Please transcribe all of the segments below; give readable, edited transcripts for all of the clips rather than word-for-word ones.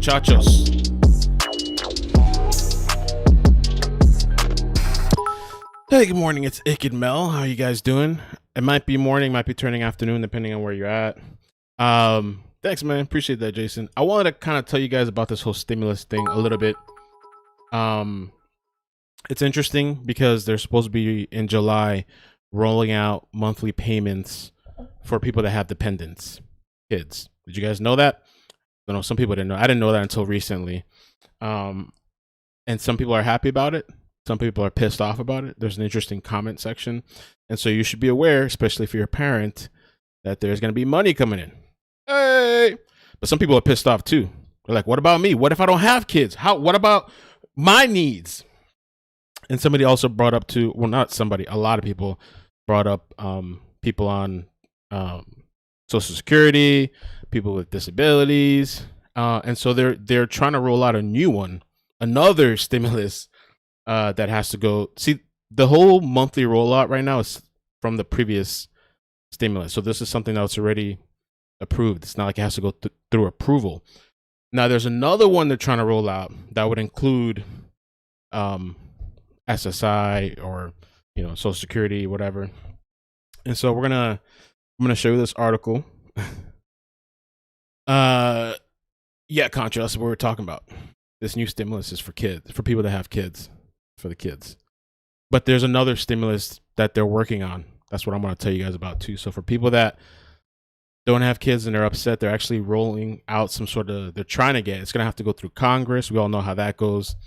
muchachos? Hey, good morning. It's iCkEdMeL. How you guys doing? It might be morning, might be turning afternoon, depending on where you're at. Thanks, man. Appreciate that, Jason. I wanted to kind of tell you guys about this whole stimulus thing a little bit. It's interesting because they're supposed to be in July rolling out monthly payments for people that have dependents, kids. Did you guys know that? I know some people didn't know. I didn't know that until recently. And some people are happy about it. Some people are pissed off about it. There's an interesting comment section. And so you should be aware, especially if you're a parent, that there's going to be money coming in. Hey! But some people are pissed off too. They're like, what about me? What if I don't have kids? What about my needs? And somebody also brought up too, well, not somebody, a lot of people brought up people on Social Security, people with disabilities. And so they're trying to roll out a new one, another stimulus that has to go. See, the whole monthly rollout right now is from the previous stimulus. So this is something that's already approved. It's not like it has to go through approval. Now there's another one they're trying to roll out that would include SSI or, you know, Social Security, whatever. And so I'm gonna show you this article. Yeah, Contra, that's what we're talking about. This new stimulus is for kids, for people that have kids, for the kids. But there's another stimulus that they're working on. That's what I'm going to tell you guys about too. So for people that don't have kids and they're upset, they're actually rolling out some sort of, they're trying to get, it's going to have to go through Congress. We all know how that goes.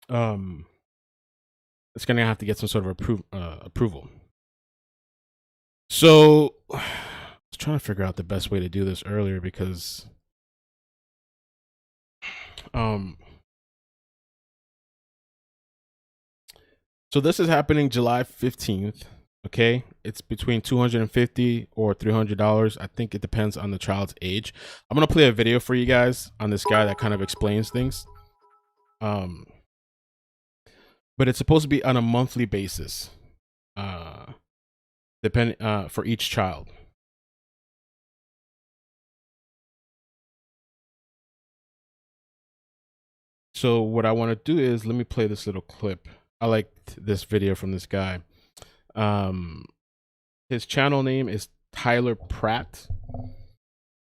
It's going to have to get some sort of approval. So I was trying to figure out the best way to do this earlier because so this is happening July 15th. Okay, it's between $250 or $300. I think it depends on the child's age. I'm gonna play a video for you guys on this guy that kind of explains things. But it's supposed to be on a monthly basis, depending for each child. So what I want to do is, let me play this little clip. I liked this video from this guy. His channel name is Tyler Pratt.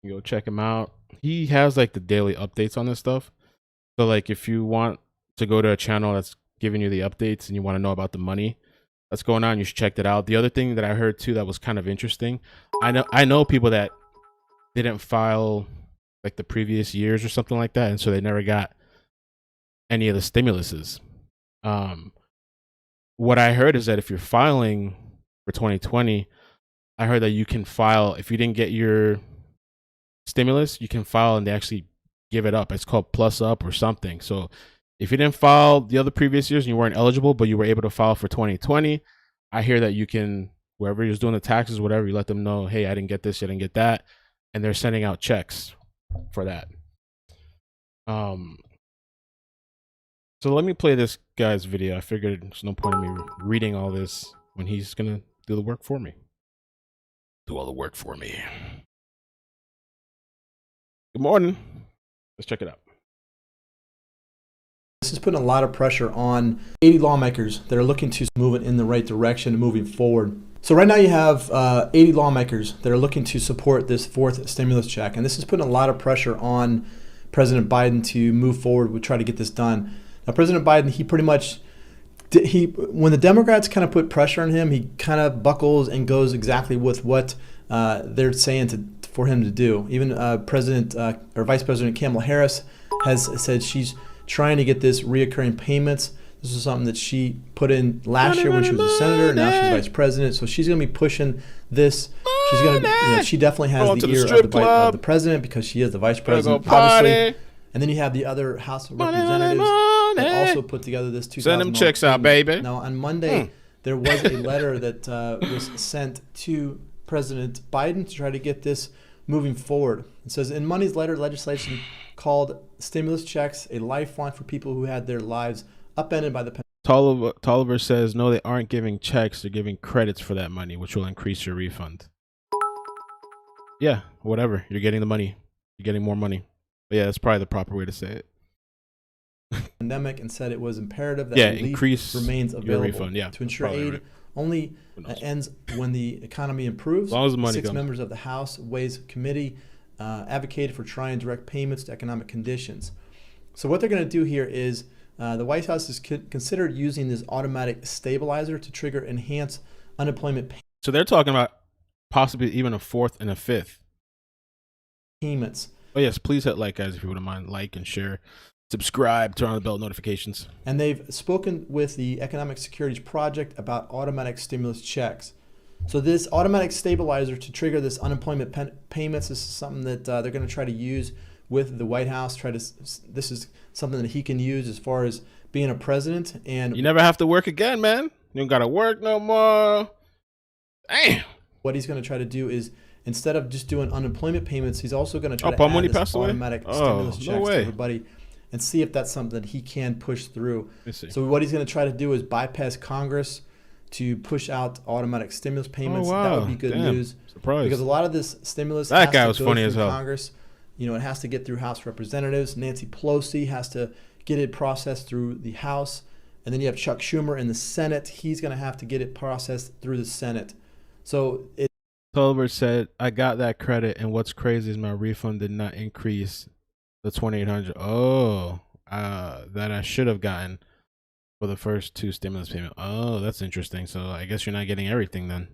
You go check him out. He has like the daily updates on this stuff. So like if you want to go to a channel that's giving you the updates and you want to know about the money that's going on, you should check that out. The other thing that I heard too that was kind of interesting, I know people that didn't file like the previous years or something like that, and so they never got any of the stimuluses. What I heard is that if you're filing for 2020, I heard that you can file, if you didn't get your stimulus, you can file and they actually give it up. It's called plus up or something. So if you didn't file the other previous years and you weren't eligible, but you were able to file for 2020, I hear that you can, whoever is doing the taxes, whatever, you let them know, hey, I didn't get this, I didn't get that. And they're sending out checks for that. So let me play this guy's video. I figured there's no point in me reading all this when he's going to do the work for me. Do all the work for me. Good morning. Let's check it out. This is putting a lot of pressure on 80 lawmakers that are looking to move it in the right direction moving forward. So right now you have 80 lawmakers that are looking to support this fourth stimulus check. And this is putting a lot of pressure on President Biden to move forward with try to get this done. Now, President Biden, he pretty much, when the Democrats kind of put pressure on him, he kind of buckles and goes exactly with what they're saying for him to do. Even Vice President Kamala Harris has said she's trying to get this reoccurring payments. This is something that she put in last year when she was a senator. Now she's vice president, so she's going to be pushing this. She's going to, she definitely has the ear of the president because she is the vice president, obviously. And then you have the other House of Representatives that also put together this 2000. Send them checks out, baby. Now, on Monday, there was a letter that was sent to President Biden to try to get this moving forward. It says, in Monday's letter, legislation called stimulus checks a lifeline for people who had their lives upended by the pandemic. Tolliver says, no, they aren't giving checks. They're giving credits for that money, which will increase your refund. Yeah, whatever. You're getting the money. You're getting more money. But yeah, that's probably the proper way to say it. Pandemic, and said it was imperative that relief increase remains your available refund. Yeah, to ensure aid right. only ends when the economy improves. As long as the money 6 comes. members of the House Ways Committee advocated for trying direct payments to economic conditions. So what they're going to do here is the White House has considered using this automatic stabilizer to trigger enhanced unemployment So they're talking about possibly even a 4th and a 5th payments. Oh yes, please hit like, guys, if you wouldn't mind. Like and share, subscribe, turn on the bell notifications. And they've spoken with the Economic Securities Project about automatic stimulus checks. So this automatic stabilizer to trigger this unemployment payments, this is something that they're going to try to use with the White House. This is something that he can use as far as being a president. And you never have to work again, man. You don't got to work no more. Damn. What he's going to try to do is, instead of just doing unemployment payments, he's also going to try to when he add passed this away? automatic stimulus checks to everybody and see if that's something that he can push through. So what he's going to try to do is bypass Congress to push out automatic stimulus payments. That would be good news. Surprise. Because a lot of this stimulus that has guy to was go funny through as hell. Congress. You know, it has to get through House Representatives. Nancy Pelosi has to get it processed through the House. And then you have Chuck Schumer in the Senate. He's going to have to get it processed through the Senate. So Tolbert said, I got that credit, and what's crazy is my refund did not increase the $2,800. Oh, that I should have gotten for the first 2 stimulus payments. Oh, that's interesting. So I guess you're not getting everything then.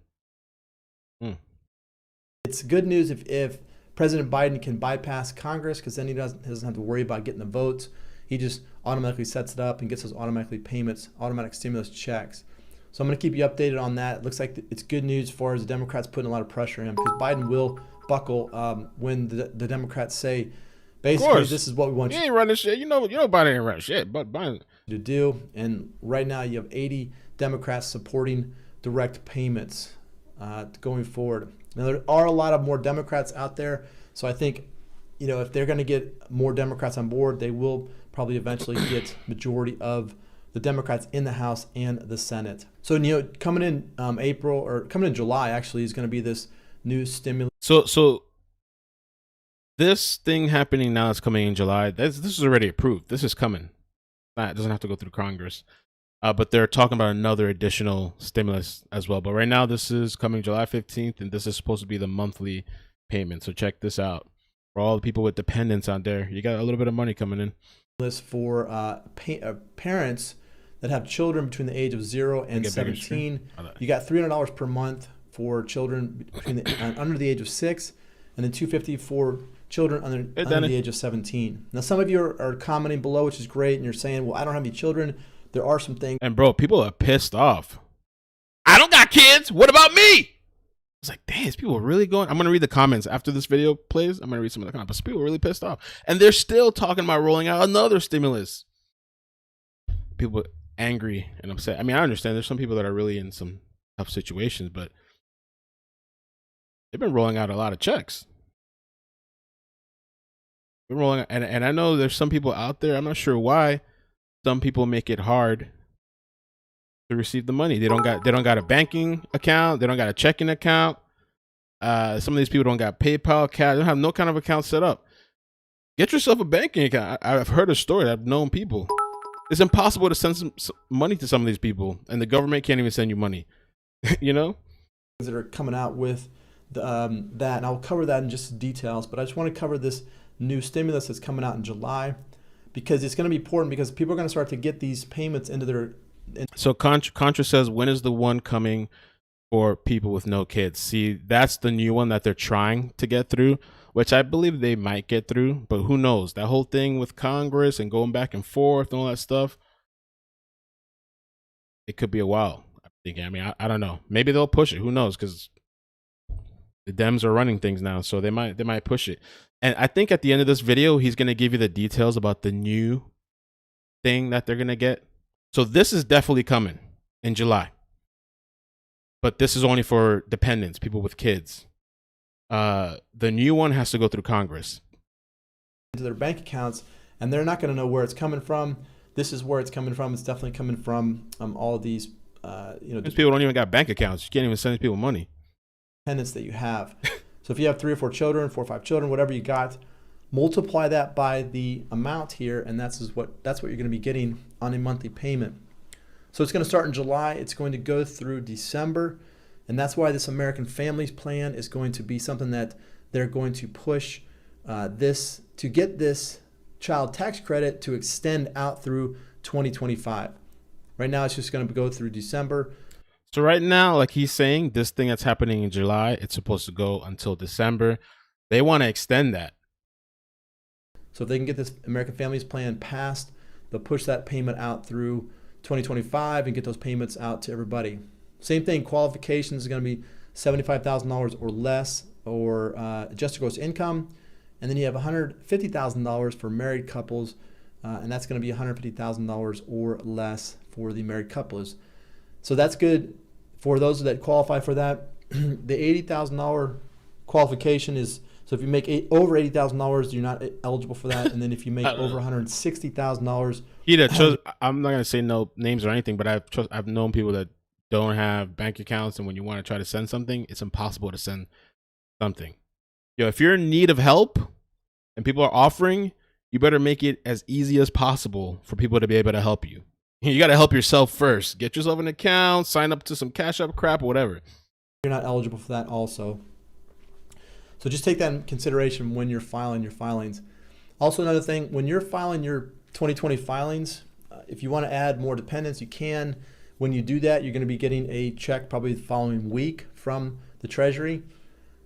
It's good news if President Biden can bypass Congress, because then he doesn't have to worry about getting the votes. He just automatically sets it up and gets those automatic payments, automatic stimulus checks. So I'm going to keep you updated on that. It looks like it's good news as far as the Democrats putting a lot of pressure on him, because Biden will buckle when the Democrats say, basically, this is what we want you ain't running shit. You know Biden ain't running shit, but Biden to do. And right now you have 80 Democrats supporting direct payments going forward. Now there are a lot of more Democrats out there, so I think, you know, if they're going to get more Democrats on board, they will probably eventually get majority of the Democrats in the House and the Senate. So, you know, coming in coming in July, actually, is going to be this new stimulus. So this thing happening now is coming in July. This is already approved. This is coming. It doesn't have to go through Congress. But they're talking about another additional stimulus as well. But right now, this is coming July 15th, and this is supposed to be the monthly payment. So check this out. For all the people with dependents out there, you got a little bit of money coming in. For parents that have children between the age of 0 and 17. You got $300 per month for children under the age of 6, and then $250 for children under the age of 17. Now, some of you are commenting below, which is great, and you're saying, well, I don't have any children. There are some things. And bro, people are pissed off. I don't got kids. What about me? It's like, damn, is people really going? I'm going to read the comments after this video plays. I'm going to read some of the comments. People are really pissed off. And they're still talking about rolling out another stimulus. People angry and upset. I mean, I understand there's some people that are really in some tough situations, but they've been rolling out a lot of checks. Been rolling out, and I know there's some people out there, I'm not sure why, some people make it hard to receive the money. They don't got a banking account, they don't got a checking account. Some of these people don't got PayPal, cash, they don't have no kind of account set up. Get yourself a banking account. I've heard a story. I've known people. It's impossible to send some money to some of these people, and the government can't even send you money. You know? That are coming out with that, and I'll cover that in just details, but I just want to cover this new stimulus that's coming out in July, because it's going to be important, because people are going to start to get these payments into their... So Contra says, when is the one coming for people with no kids? See, that's the new one that they're trying to get through, which I believe they might get through, but who knows? That whole thing with Congress and going back and forth and all that stuff, it could be a while. I'm thinking. I mean, I don't know. Maybe they'll push it. Who knows? Because the Dems are running things now, so they might push it. And I think at the end of this video, he's going to give you the details about the new thing that they're going to get. So this is definitely coming in July. But this is only for dependents, people with kids. The new one has to go through Congress. Into their bank accounts, and they're not going to know where it's coming from. This is where it's coming from. It's definitely coming from all of these, these people don't even got bank accounts. You can't even send people money. Dependents that you have. So if you have 3 or 4 children, 4 or 5 children, whatever you got, multiply that by the amount here, and that's what you're going to be getting on a monthly payment. So it's going to start in July. It's going to go through December, and that's why this American Families Plan is going to be something that they're going to push this to get this child tax credit to extend out through 2025. Right now, it's just going to go through December. So right now, like he's saying, this thing that's happening in July, it's supposed to go until December. They want to extend that. So if they can get this American Families Plan passed, they'll push that payment out through 2025 and get those payments out to everybody. Same thing, qualifications is going to be $75,000 or less, or adjusted gross income. And then you have $150,000 for married couples, and that's going to be $150,000 or less for the married couples. So that's good for those that qualify for that. The $80,000 qualification is, so if you make over $80,000, you're not eligible for that. And then if you make over $160,000, I'm not gonna say no names or anything, but I've known people that don't have bank accounts, and when you want to try to send something, it's impossible to send something. If you're in need of help and people are offering, you better make it as easy as possible for people to be able to help you. You got to help yourself first. Get yourself an account, sign up to some Cash App crap or whatever. You're not eligible for that also. So just take that in consideration when you're filing your filings. Also, another thing, when you're filing your 2020 filings, if you want to add more dependents, you can. When you do that, you're going to be getting a check probably the following week from the Treasury.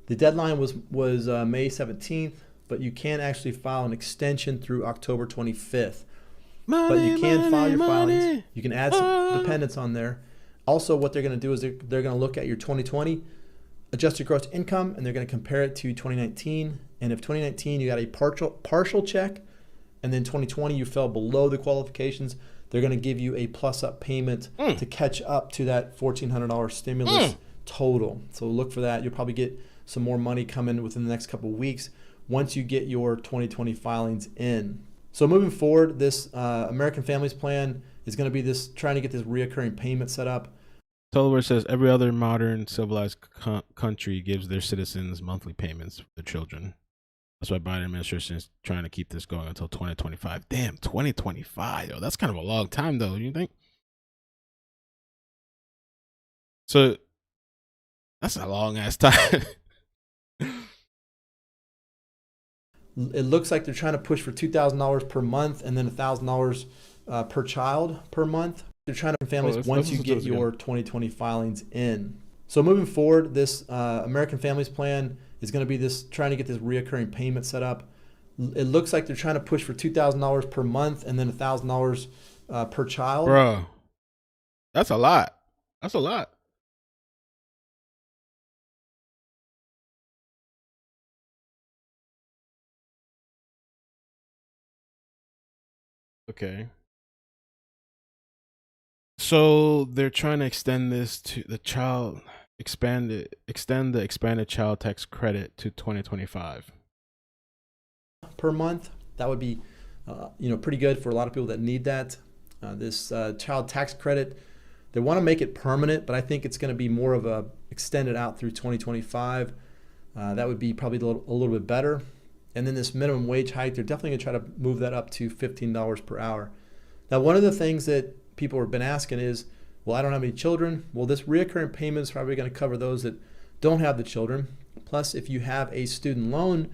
The deadline was May 17th, but you can actually file an extension through October 25th. But you can file your filings. You can add some dependents on there. Also, what they're going to do is they're going to look at your 2020 adjusted gross income, and they're going to compare it to 2019. And if 2019 you got a partial check, and then 2020 you fell below the qualifications, they're going to give you a plus-up payment to catch up to that $1,400 stimulus total. So look for that. You'll probably get some more money coming within the next couple of weeks once you get your 2020 filings in. So moving forward, this American Families Plan is going to be trying to get this reoccurring payment set up. Tulliver says every other modern civilized country gives their citizens monthly payments for their children. That's why Biden administration is trying to keep this going until 2025. Damn, 2025. Yo, that's kind of a long time, though. Do you think? So that's a long ass time. It looks like they're trying to push for $2,000 per month and then $1,000 per child per month. They're trying to families once you get your 2020 filings in. So moving forward, this American Families Plan is going to be trying to get this reoccurring payment set up. It looks like they're trying to push for $2,000 per month and then $1,000 per child. Bro, that's a lot. That's a lot. Okay. So they're trying to extend this to the child, extend the expanded child tax credit to 2025 per month. That would be, pretty good for a lot of people that need that. This child tax credit, they want to make it permanent, but I think it's going to be more of a extended out through 2025. That would be probably a little bit better. And then this minimum wage hike, they're definitely going to try to move that up to $15 per hour. Now, one of the things that people have been asking is, well, I don't have any children. Well, this reoccurring payment is probably going to cover those that don't have the children. Plus, if you have a student loan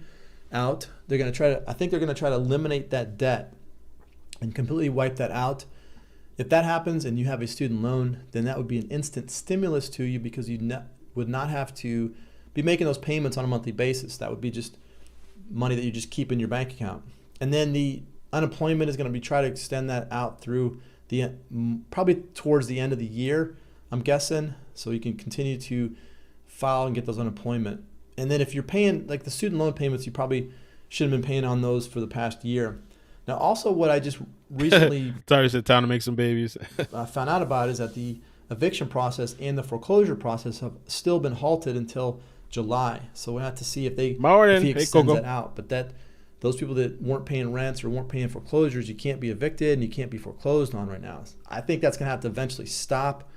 out, they're going to try to eliminate that debt and completely wipe that out. If that happens and you have a student loan, then that would be an instant stimulus to you because you would not have to be making those payments on a monthly basis. That would be just money that you just keep in your bank account. And then the unemployment is going to be try to extend that out through probably towards the end of the year, I'm guessing, so you can continue to file and get those unemployment. And then if you're paying like the student loan payments, you probably should have been paying on those for the past year. Now, also what I just recently time to make some babies found out about is that the eviction process and the foreclosure process have still been halted until July. So we'll have to see if he extends that out. But those people that weren't paying rents or weren't paying foreclosures, you can't be evicted and you can't be foreclosed on right now. I think that's going to have to eventually stop.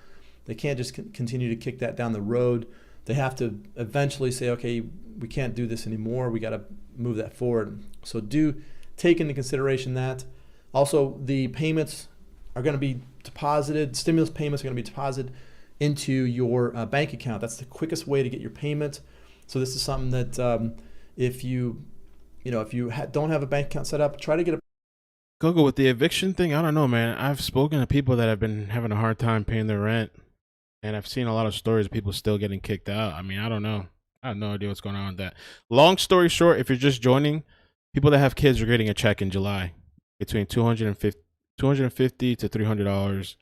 They can't just continue to kick that down the road they have to eventually say, okay, we can't do this anymore. We got to move that forward. So do take into consideration that. Also, the payments are going to be deposited, stimulus payments are going to be deposited into your bank account. That's the quickest way to get your payment. So this is something that if you don't have a bank account set up, try to get a Google with the eviction thing. I don't know, man. I've spoken to people that have been having a hard time paying their rent, and I've seen a lot of stories of people still getting kicked out. I mean, I don't know. I have no idea what's going on with that. Long story short, if you're just joining, people that have kids are getting a check in July between $250 to $300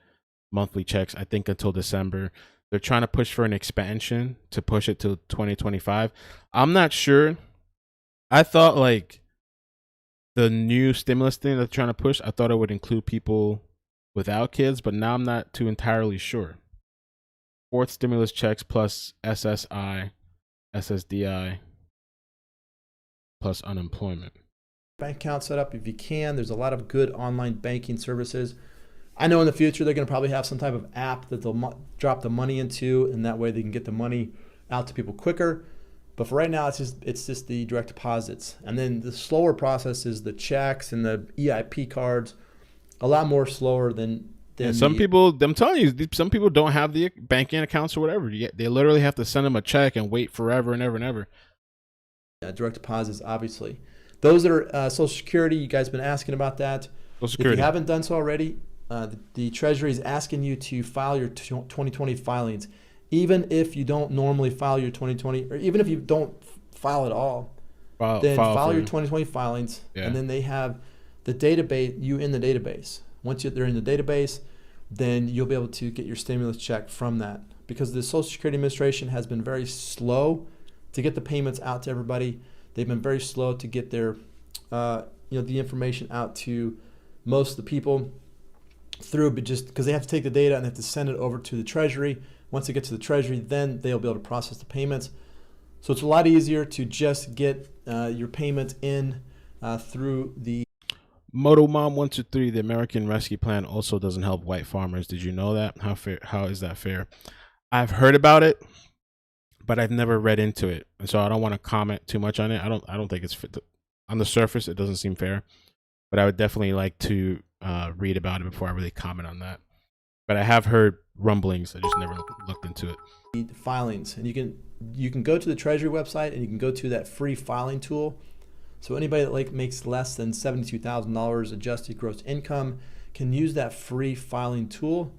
monthly checks, I think, until December. They're trying to push for an expansion to push it to 2025. I'm not sure. I thought like the new stimulus thing they're trying to push, I thought it would include people without kids, but now I'm not too entirely sure. Fourth stimulus checks plus SSI, SSDI, plus unemployment. bank account set up if you can. There's a lot of good online banking services. I know in the future they're going to probably have some type of app that they'll drop the money into, and that way they can get the money out to people quicker. But for right now, it's just the direct deposits. And then the slower process is the checks and the EIP cards. A lot more slower than some people. I'm telling you, some people don't have the banking accounts or whatever. They literally have to send them a check and wait forever and ever and ever. Yeah, direct deposits, obviously. Those that are Social Security, you guys have been asking about that. Social Security. If you haven't done so already, the Treasury is asking you to file your 2020 filings. Even if you don't normally file your 2020, or even if you don't file at all, then file your 2020 filings, and then they have the database, you in the database. Once they're in the database, then you'll be able to get your stimulus check from that. Because the Social Security Administration has been very slow to get the payments out to everybody. They've been very slow to get their, the information out to most of the people through, but just because they have to take the data and they have to send it over to the Treasury. Once they get to the Treasury, then they'll be able to process the payments. So it's a lot easier to just get your payment in through the Moto Mom 123. The American Rescue Plan also doesn't help white farmers. Did you know that? How is that fair? I've heard about it, but I've never read into it, and so I don't want to comment too much on it. I don't think it's fit on the surface. It doesn't seem fair, but I would definitely like to read about it before I really comment on that. But I have heard rumblings. I just never looked into it. Filings, and you can go to the Treasury website and you can go to that free filing tool. So anybody that makes less than $72,000 adjusted gross income can use that free filing tool.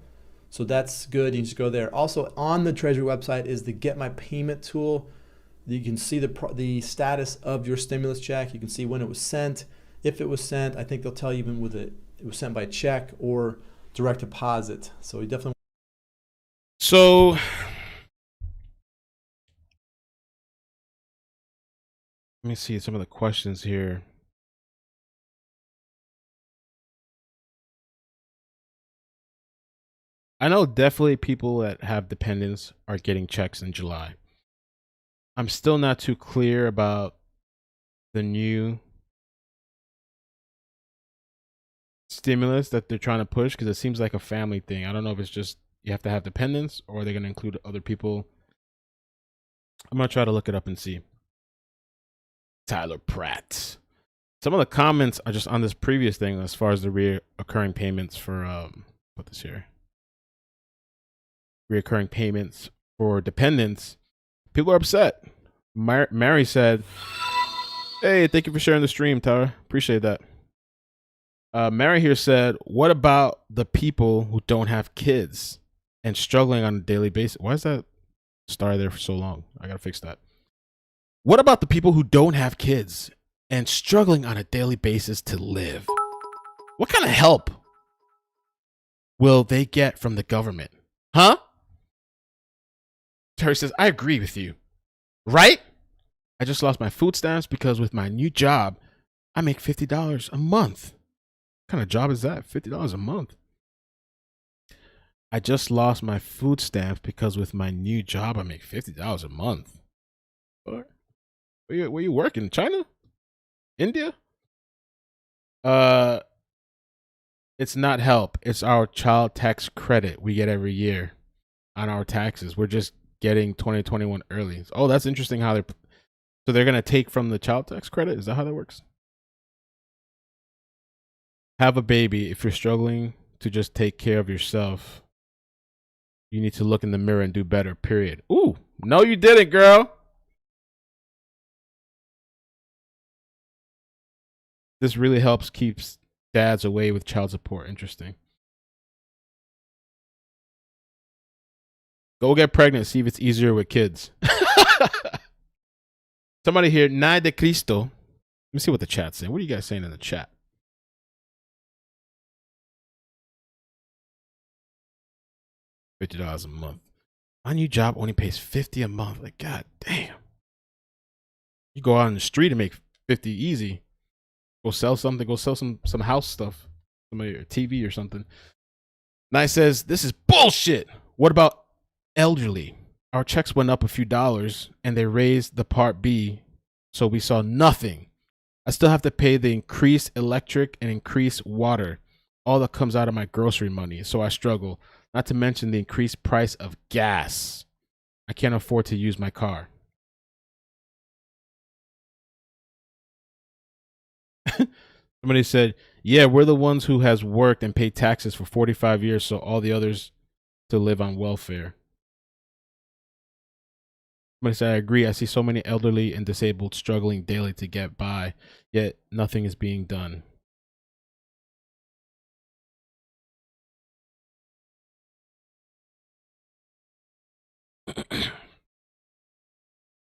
So that's good. You just go there. Also on the Treasury website is the Get My Payment tool. You can see the status of your stimulus check. You can see when it was sent, if it was sent. I think they'll tell you even whether it was sent by check or direct deposit. So you definitely. So let me see some of the questions here. I know definitely people that have dependents are getting checks in July. I'm still not too clear about the new stimulus that they're trying to push, because it seems like a family thing. I don't know if it's just you have to have dependents or they're going to include other people. I'm going to try to look it up and see. Tyler Pratt. Some of the comments are just on this previous thing as far as the reoccurring payments for put this here. Reoccurring payments for dependents. People are upset. Mary said, "Hey, thank you for sharing the stream, Tyler. Appreciate that." Mary here said, "What about the people who don't have kids and struggling on a daily basis?" Why is that star there for so long? I gotta fix that. What about the people who don't have kids and struggling on a daily basis to live? What kind of help will they get from the government? Huh? Terry says, "I agree with you. Right? I just lost my food stamps because with my new job, I make $50 a month." What kind of job is that? $50 a month. I just lost my food stamps because with my new job, I make $50 a month. What? Where you working? China? India? It's not help. It's our child tax credit we get every year on our taxes. We're just getting 2021 early. Oh, that's interesting how they're going to take from the child tax credit. Is that how that works? Have a baby. If you're struggling to just take care of yourself, you need to look in the mirror and do better, period. Ooh, no, you didn't, girl. This really helps keeps dads away with child support. Interesting. Go get pregnant. See if it's easier with kids. Somebody here, Nai de Cristo. Let me see what the chat's saying. What are you guys saying in the chat? $50 a month. My new job only pays $50 a month. Like, god damn. You go out on the street and make $50 easy. Go sell something. Go sell some house stuff. Some of your TV or something. Nye says, this is bullshit. What about elderly? Our checks went up a few dollars and they raised the Part B, so we saw nothing. I still have to pay the increased electric and increased water. All that comes out of my grocery money, so I struggle. Not to mention the increased price of gas. I can't afford to use my car. Somebody said, yeah, we're the ones who has worked and paid taxes for 45 years, so all the others to live on welfare. Somebody said, I agree. I see so many elderly and disabled struggling daily to get by, yet nothing is being done.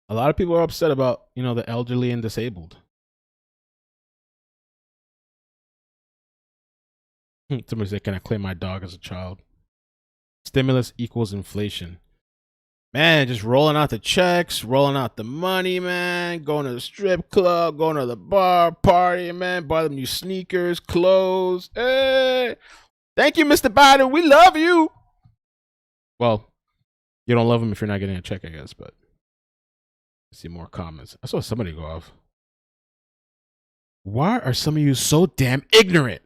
A lot of people are upset about, the elderly and disabled. Somebody said, can I claim my dog as a child? Stimulus equals inflation. Man, just rolling out the checks, rolling out the money, man. Going to the strip club, going to the bar, party, man. Buy them new sneakers, clothes. Hey, thank you, Mr. Biden. We love you. Well, you don't love him if you're not getting a check, I guess, but let's see more comments. I saw somebody go off. Why are some of you so damn ignorant?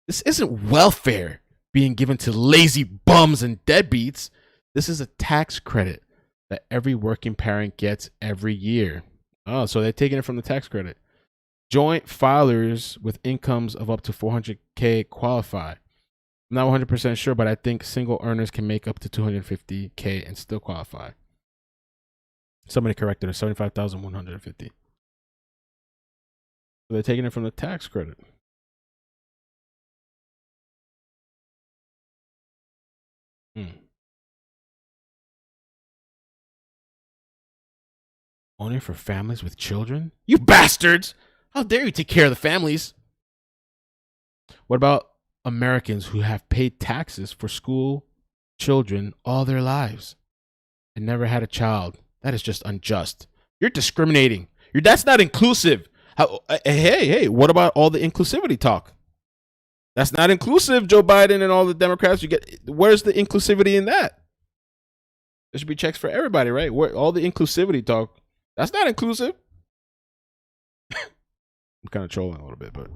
This isn't welfare being given to lazy bums and deadbeats. This is a tax credit that every working parent gets every year. Oh, so they're taking it from the tax credit. Joint filers with incomes of up to $400K qualify. I'm not 100% sure, but I think single earners can make up to $250K and still qualify. Somebody corrected it, $75,150. So they're taking it from the tax credit. Only for families with children? You bastards! How dare you take care of the families? What about Americans who have paid taxes for school children all their lives and never had a child? That is just unjust. You're discriminating. That's not inclusive. Hey, what about all the inclusivity talk? That's not inclusive, Joe Biden and all the Democrats. Where's the inclusivity in that? There should be checks for everybody, right? All the inclusivity talk. That's not inclusive. I'm kind of trolling a little bit, but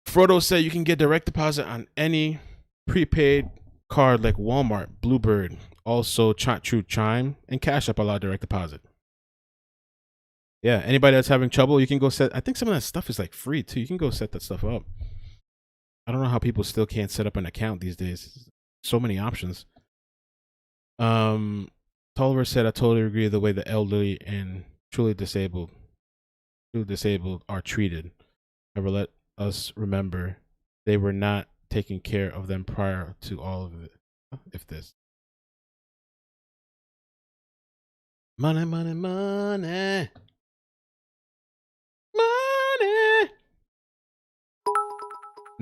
Frodo said you can get direct deposit on any prepaid card like Walmart, Bluebird, also True Chime, and Cash App allow direct deposit. Yeah, anybody that's having trouble, you can go set. I think some of that stuff is like free too. You can go set that stuff up. I don't know how people still can't set up an account these days. So many options. Tolliver said, I totally agree with the way the elderly and truly disabled are treated. However, let us remember they were not taking care of them prior to all of it. If this. Money, money, money. Money.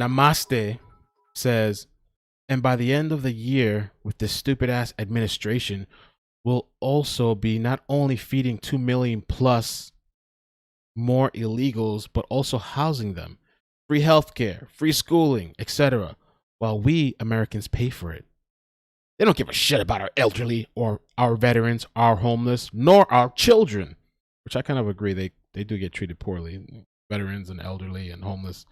Namaste says, and by the end of the year, with this stupid ass administration, will also be not only feeding 2 million plus more illegals, but also housing them, free healthcare, free schooling, etc., while we Americans pay for it. They don't give a shit about our elderly or our veterans, our homeless, nor our children, which I kind of agree. They do get treated poorly, veterans and elderly and homeless.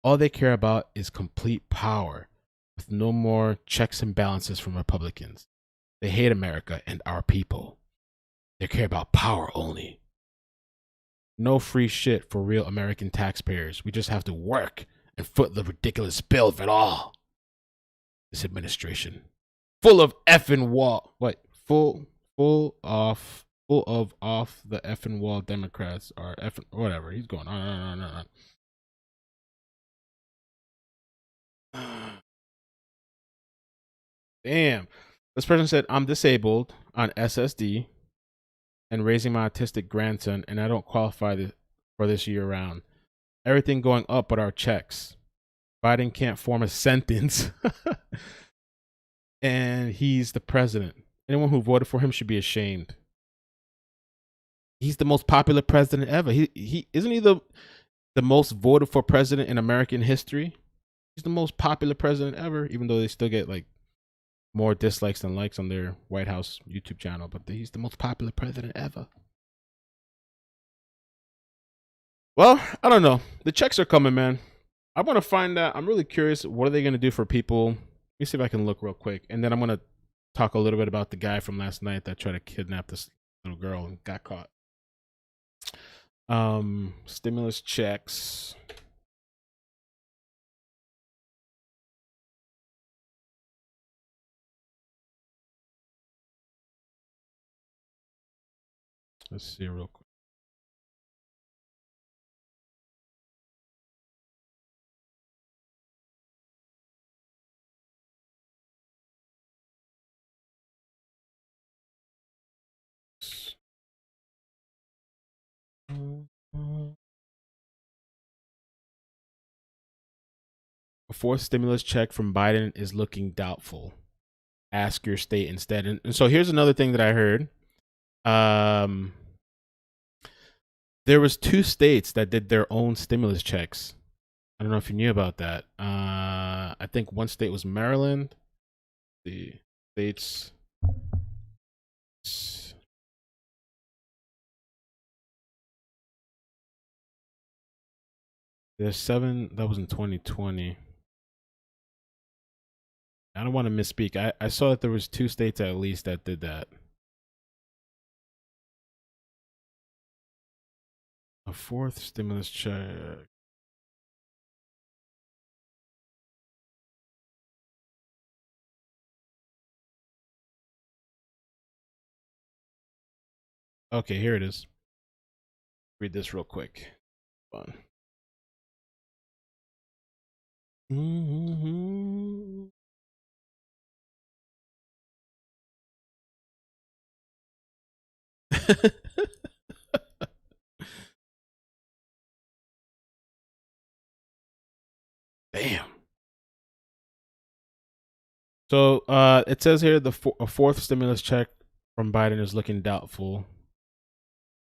All they care about is complete power with no more checks and balances from Republicans. They hate America and our people. They care about power only. No free shit for real American taxpayers. We just have to work and foot the ridiculous bill of it all. This administration, full of effing wall. What? Full of off the effing wall Democrats are effing whatever. He's going on. Damn. This person said, I'm disabled on SSD and raising my autistic grandson, and I don't qualify for this year round. Everything going up but our checks. Biden can't form a sentence. And he's the president. Anyone who voted for him should be ashamed. He's the most popular president ever. He isn't he the most voted for president in American history? He's the most popular president ever, even though they still get like more dislikes than likes on their White House YouTube channel, but he's the most popular president ever. Well, I don't know. The checks are coming, man. I want to find out. I'm really curious. What are they going to do for people? Let me see if I can look real quick. And then I'm going to talk a little bit about the guy from last night that tried to kidnap this little girl and got caught. Stimulus checks. Let's see real quick. A fourth stimulus check from Biden is looking doubtful. Ask your state instead. And so here's another thing that I heard. There was 2 states that did their own stimulus checks. I don't know if you knew about that. I think one state was Maryland. The states. There's 7. That was in 2020. I don't want to misspeak. I saw that there was 2 states at least that did that. A fourth stimulus check. Okay, here it is. Read this real quick. Fun. Damn. So it says here a fourth stimulus check from Biden is looking doubtful.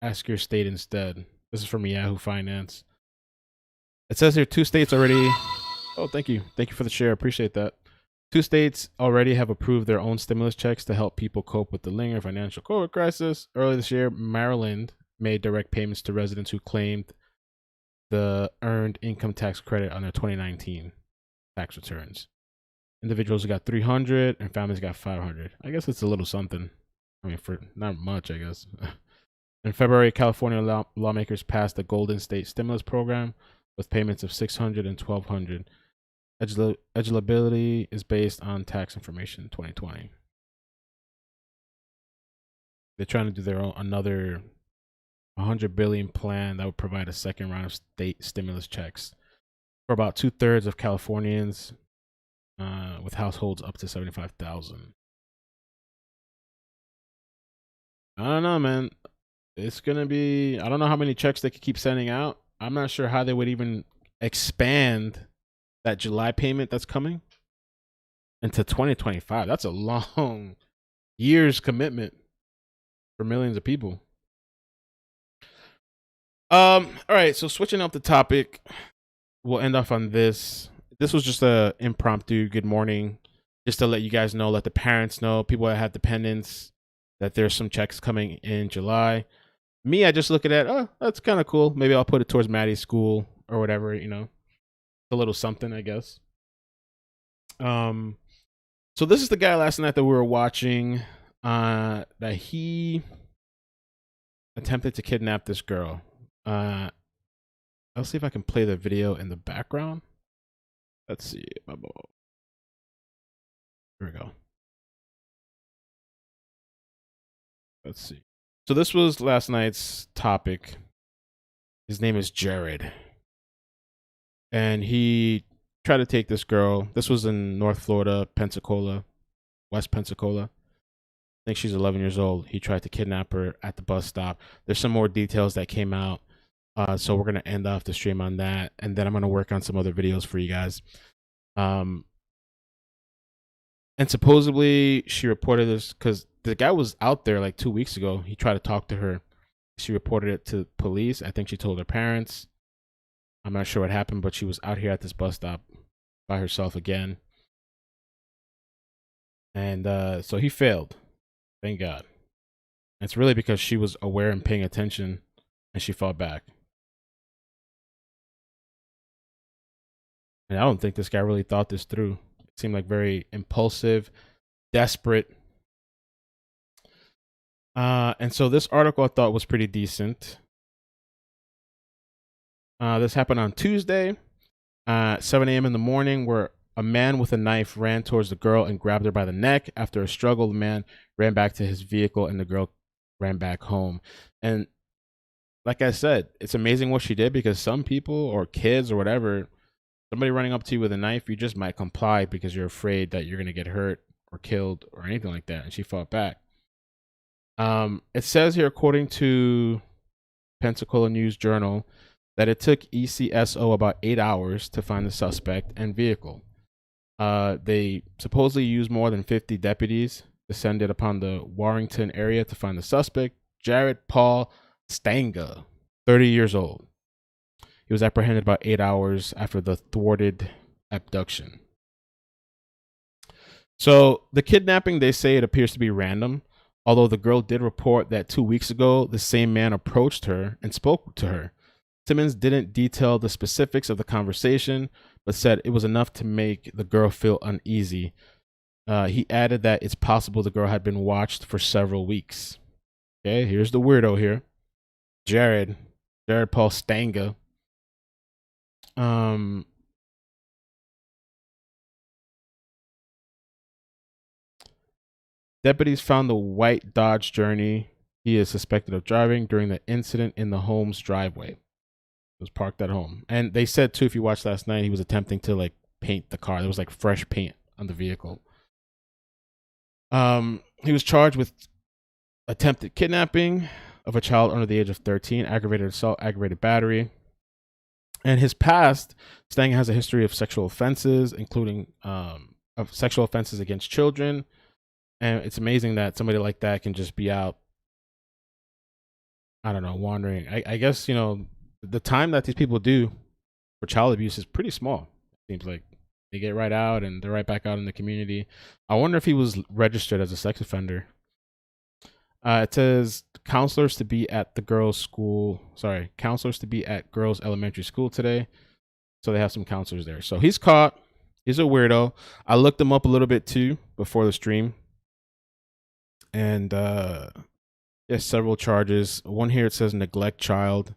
Ask your state instead. This is from Yahoo Finance. It says here 2 states already. Oh, thank you. Thank you for the share. Appreciate that. 2 states already have approved their own stimulus checks to help people cope with the lingering financial COVID crisis. Earlier this year, Maryland made direct payments to residents who claimed the earned income tax credit on their 2019 tax returns. Individuals got $300 and families got $500. I guess it's a little something. I mean, for not much, I guess. In February, California lawmakers passed the Golden State Stimulus Program with payments of $600 and $1,200. Eligibility is based on tax information 2020. They're trying to do their own another $100 billion plan that would provide a second round of state stimulus checks for about 2/3 of Californians, with households up to 75,000. I don't know, man. It's gonna be. I don't know how many checks they could keep sending out. I'm not sure how they would even expand that July payment that's coming into 2025. That's a long year's commitment for millions of people. All right, so switching up the topic, we'll end off on this. This was just a impromptu good morning, just to let you guys know, let the parents know, people that have dependents, that there's some checks coming in July. Me, I just look at it, oh, that's kind of cool. Maybe I'll put it towards Maddie's school or whatever, you know. A little something, I guess. So this is the guy last night that we were watching. That he attempted to kidnap this girl. I'll see if I can play the video in the background. Let's see. Here we go. Let's see. So this was last night's topic. His name is Jared. And he tried to take this girl. This was in North Florida, Pensacola, West Pensacola. I think she's 11 years old. He tried to kidnap her at the bus stop. There's some more details that came out. So we're going to end off the stream on that. And then I'm going to work on some other videos for you guys. And supposedly she reported this because the guy was out there like 2 weeks ago. He tried to talk to her. She reported it to police. I think she told her parents. I'm not sure what happened, but she was out here at this bus stop by herself again. And so he failed. Thank God. And it's really because she was aware and paying attention and she fought back. And I don't think this guy really thought this through. It seemed like very impulsive, desperate. And so this article I thought was pretty decent. This happened on Tuesday, 7 a.m. in the morning, where a man with a knife ran towards the girl and grabbed her by the neck. After a struggle, the man ran back to his vehicle and the girl ran back home. And like I said, it's amazing what she did, because some people or kids or whatever, somebody running up to you with a knife, you just might comply because you're afraid that you're going to get hurt or killed or anything like that. And she fought back. It says here, according to Pensacola News Journal, that it took ECSO about 8 hours to find the suspect and vehicle. They supposedly used more than 50 deputies descended upon the Warrington area to find the suspect, Jared Paul Stanga, 30 years old. He was apprehended about 8 hours after the thwarted abduction. So the kidnapping, they say it appears to be random, although the girl did report that 2 weeks ago, the same man approached her and spoke to her. Simmons didn't detail the specifics of the conversation, but said it was enough to make the girl feel uneasy. He added that it's possible the girl had been watched for several weeks. Okay, here's the weirdo here. Jared Paul Stanga. Deputies found the white Dodge Journey he is suspected of driving during the incident in the home's driveway. Was parked at home. And they said too, if you watched last night, he was attempting to like paint the car. There was like fresh paint on the vehicle. He was charged with attempted kidnapping of a child under the age of 13, aggravated assault, aggravated battery. And his past, Stanga has a history of sexual offenses, including of sexual offenses against children. And it's amazing that somebody like that can just be out, I don't know, wandering. I guess, you know, the time that these people do for child abuse is pretty small. It seems like they get right out and they're right back out in the community. I wonder if he was registered as a sex offender. It says counselors to be at girls' elementary school today. So they have some counselors there. So he's caught. He's a weirdo. I looked him up a little bit too before the stream. And he has several charges. One here, it says neglect child.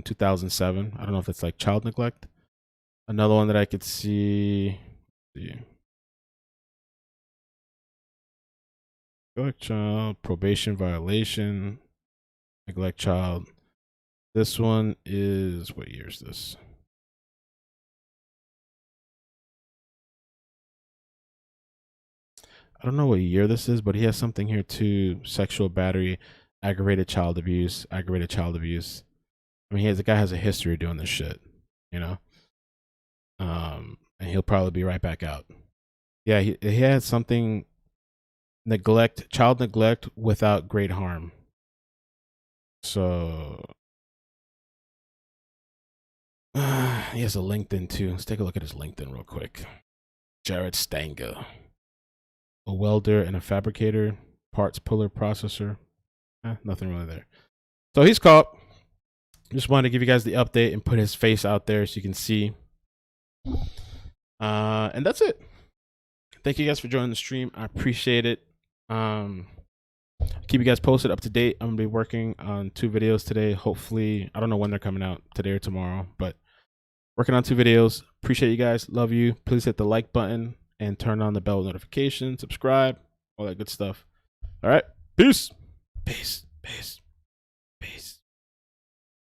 2007. I don't know if it's like child neglect. Another one that I could see. Neglect child, probation violation, neglect child. This one is, what year is this? I don't know what year this is, but he has something here too. Sexual battery, aggravated child abuse. I mean, the guy has a history of doing this shit, you know? And he'll probably be right back out. Yeah, he had something, child neglect without great harm. So, he has a LinkedIn too. Let's take a look at his LinkedIn real quick. Jared Stanga. A welder and a fabricator, parts puller processor. Nothing really there. So he's caught. Just wanted to give you guys the update and put his face out there so you can see. And that's it. thank you guys for joining the stream. I appreciate it. Keep you guys posted, up to date. I'm gonna be working on 2 videos today. Hopefully, I don't know when they're coming out, today or tomorrow, but working on 2 videos. Appreciate you guys. Love you. Please hit the like button and turn on the bell notification. Subscribe, all that good stuff. All right. Peace. Peace. Peace.